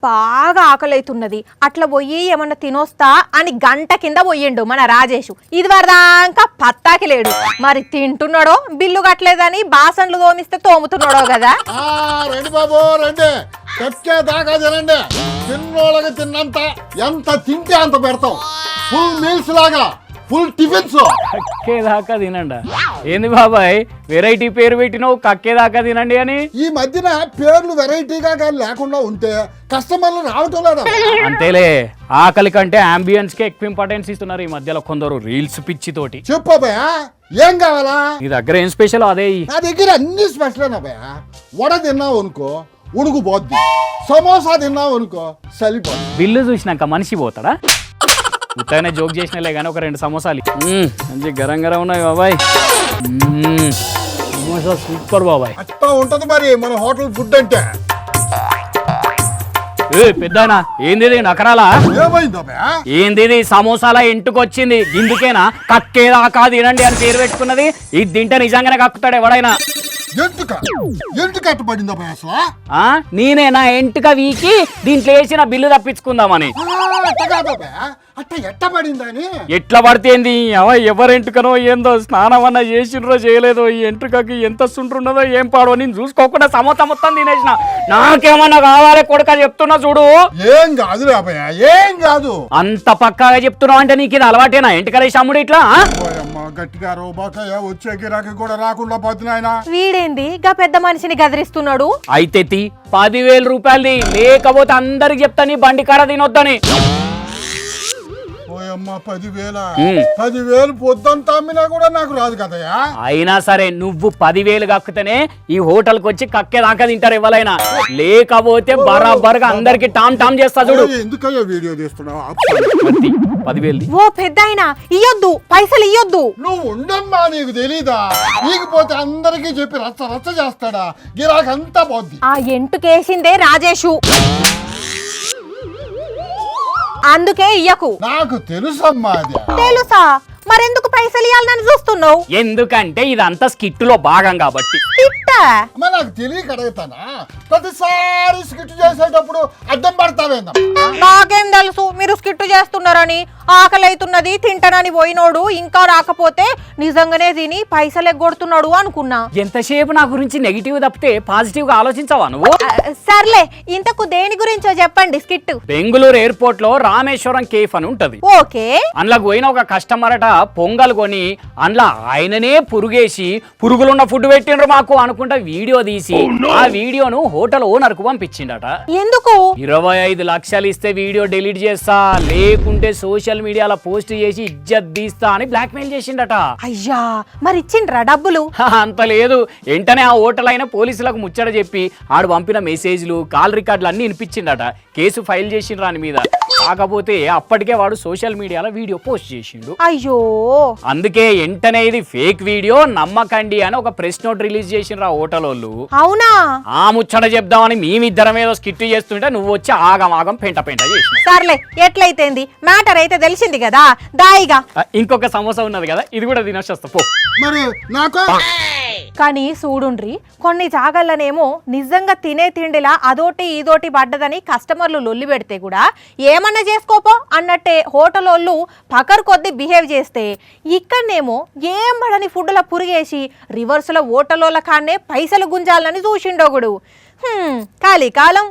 బాగా ఆకలైతున్నది, అట్లా పోయి ఏమన్నా తినొస్తా అని గంట కింద పోయిండు మన రాజేషు. ఇది వరదాకా పత్తాకి లేడు. మరి తింటున్నాడో బిల్లు కట్టలేదని బాసన్లు తోమిస్తే తోముతున్నాడో కదా. రండి బాబు రండి, దాకా తినండి. తిన్నోళ్ళకి తిన్నంత, ఎంత తింటే అంత పెడతాం. ఫుల్ మీల్స్ లాగా, ఫుల్ టిఫిన్స్. కక్కేదాకా తినండి. ఏంది బాబాయ్ వెరైటీ పేరు పెట్టినావు కక్కేదాకా తినండి అని? ఈ మధ్యన పేర్లు వెరైటీగా కానీ లేకుండా ఉంటే కస్టమర్లు రావటం లేదా? అంతేలే, ఆకలి కంటే అంబియన్స్ కి ఎక్కువ ఇంపార్టెన్స్ ఇస్తున్నారు ఈ మధ్యలో కొందరు రీల్స్ పిచ్చి తోటి. చెప్పబోయా ఏం కావాలా? నీ దగ్గర ఏం స్పెషల్ అదే? నా దగ్గర అన్ని స్పెషల్ అబ్బాయా. వడ తిన్నావు అనుకో ఉడుకు పోద్ది, సమోసా తిన్నావు అనుకో సలిపోద్ది. బిల్లు చూసినాక మనిషి పోతాడా? ఉత్తగానే జోక్ చేసినలే కానీ ఒక 2 సమోసాలు మంచి గరం గరం ఉన్నాయి బాబాయ్. సమోసా సూపర్ బాబాయ్. అట్టా ఉంటది మరి మన హోటల్ ఫుడ్ అంటే. పెద్దనా ఏంది నకరాలా? ఏమైందా? ఏంది సమోసాల ఇంటికొచ్చింది, ఇందుకేనా కక్కేదాకా తినండి అని పేరు పెట్టుకున్నది? ఇది తింటే నిజంగానే కక్కుతాడు ఎవడైనా. ఎంటుక పడిందా అసలు? నేనే నా ఎంటుక వీకి దీంట్లో వేసిన బిల్లు తప్పించుకుందామని. ఎట్లా పడితేంది ఎవరెంటుకనో ఏందో, స్నానం అన్నా చేసిండ్రో చేయలేదో, ఈ ఎంట్రుకకి ఎంత సుంటున్నదో ఏం పాడో నేను చూసుకోకుండా సమోసా మొత్తం తినేసిన. నాకేమన్నా కావాలి కొడుక చెప్తున్నా చూడు. ఏం కాదు ఏం కాదు. అంత పక్కాగా చెప్తున్నావు అంటే నీకు ఇది అలవాటేనా ఎంటుకలే సమ్ముడు ఇట్లా? గట్టిగా రోబాకయ్య వచ్చే గిరాకీ కూడా రాకుండా పోతున్నాయన. వీడేంది గా పెద్ద మనిషిని గదిరిస్తున్నాడు? అయితే 10,000 రూపాయలది, లేకపోతే అందరికి చెప్తా నీ బండి కాడ తినొద్దని. 10,000 పొద్దంతా అమ్మినా కూడా నాకు రాదు కదయా. అయినా సరే నువ్వు 10,000 కక్కుతేనే ఈ హోటల్ కి వచ్చి కక్కేదాకా తింటారు ఎవరైనా, లేకపోతే బరాబర్గా అందరికి టామ్ టామ్ చేస్తా చూడు. ఎందుకయ్యా వీడియో తీస్తున్నావు? 10,000 ఓ పెద్దాయన ఇయ్యొద్దు, పైసలు ఇయ్యొద్దు. నువ్వు ఉండమ్మా, నీకు తెలీదా? నీకుపోతే అందరికీ చెప్పి రచ్చ రచ్చ చేస్తాడా, గిరాకంతా పోద్ది. ఆ ఎంటుకేసిందే రాజేషు, అందుకే ఇయ్యకు. నాకు తెలుసమ్మా. తెలుసా? మరెందుకు పైసలు ఇవ్వాలని చూస్తున్నావు? ఎందుకంటే ఇదంతా స్కిట్ లో భాగం కాబట్టి. నాకు తెలియక అడుగుతానా? ప్రతిసారి స్కిట్ చేసేటప్పుడు అడ్డం పడతావేందా? నాకేం తెలుసు మీరు స్కిట్ చేస్తున్నారని. ఆకలి అవుతున్నది తింటానని పోయినోడు ఇంకా రాకపోతే నిజంగానే తిని పైసలు ఎగ్గొడుతున్నాడు అనుకున్నా. ఎంతసేపు నా గురించి నెగిటివ్ తప్పితే పాజిటివ్ గా ఆలోచించవా నువ్వు? సర్లే, ఇంతకు దేని గురించో చెప్పండి స్కిట్. బెంగళూరు ఎయిర్పోర్ట్ లో రామేశ్వరం కేఫ్ అని ఉంటది. ఓకే. అందులోకి పోయిన ఒక కస్టమర్ అట పొంగల్ కొని అందులో ఆయననే పురుగేసి పురుగులున్న ఫుడ్ పెట్టిండ్రు మాకు అనుకుంటా వీడియో తీసి ఆ వీడియోను హోటల్ ఓనర్ కు పంపించిండట. ఎందుకు? 25 లక్షలు ఇస్తే వీడియో డిలీట్ చేస్తా, లేకుంటే సోషల్ మీడియాలో పోస్ట్ చేసి ఇజ్జత్ తీస్తా అని బ్లాక్ మెయిల్ చేసిండట. అయ్యా, మరి ఇచ్చిండ్రా డబ్బులు? అంత లేదు. వెంటనే ఆ హోటల్ అయిన పోలీసులకు ముచ్చట చెప్పి ఆడు పంపిన మెసేజ్లు కాల్ రికార్డులు అన్ని వినిపించిండట. కేసు ఫైల్ చేసిండ్రు అని మీద. కాకపోతే అప్పటికే వాడు సోషల్ మీడియాలో వీడియో పోస్ట్ చేసిండు. అయ్యో, అందుకే వెంటనే ఇది ఫేక్ వీడియో నమ్మకండి అని ఒక ప్రెస్ నోట్ రిలీజ్ చేసిండ్రు ఆ హోటల్ వాళ్ళు. అవునా? ఆ ముచ్చట చెప్దామని మేమిద్దరం ఏదో స్కిట్ చేస్తుంటే నువ్వు వచ్చి ఆగం ఆగం పెంట పెంట చేసిన. సర్లే, ఎట్లయితేంది మ్యాటర్ అయితే తెలిసింది కదా, దాయిగా. ఇంకొక సమోసా ఉన్నది కదా, ఇది కూడా తినొస్తా పో. మరి నాకు కానీ చూడుండ్రి, కొన్ని జాగాలనేమో నిజంగా తినే తిండిలా అదోటి ఇదోటి పడ్డదని కస్టమర్లు లొల్లి పెడితే కూడా ఏమన్నా చేసుకోపో అన్నట్టే హోటల్ వాళ్ళు పకర్ కొద్ది బిహేవ్ చేస్తే, ఇక్కడనేమో ఏం పడని ఫుడ్ల పురిగేసి రివర్స్లో హోటల్ వాళ్ళ కాన్నే పైసలు గుంజాలని చూసిండొగుడు. ఖాళీ కాలం.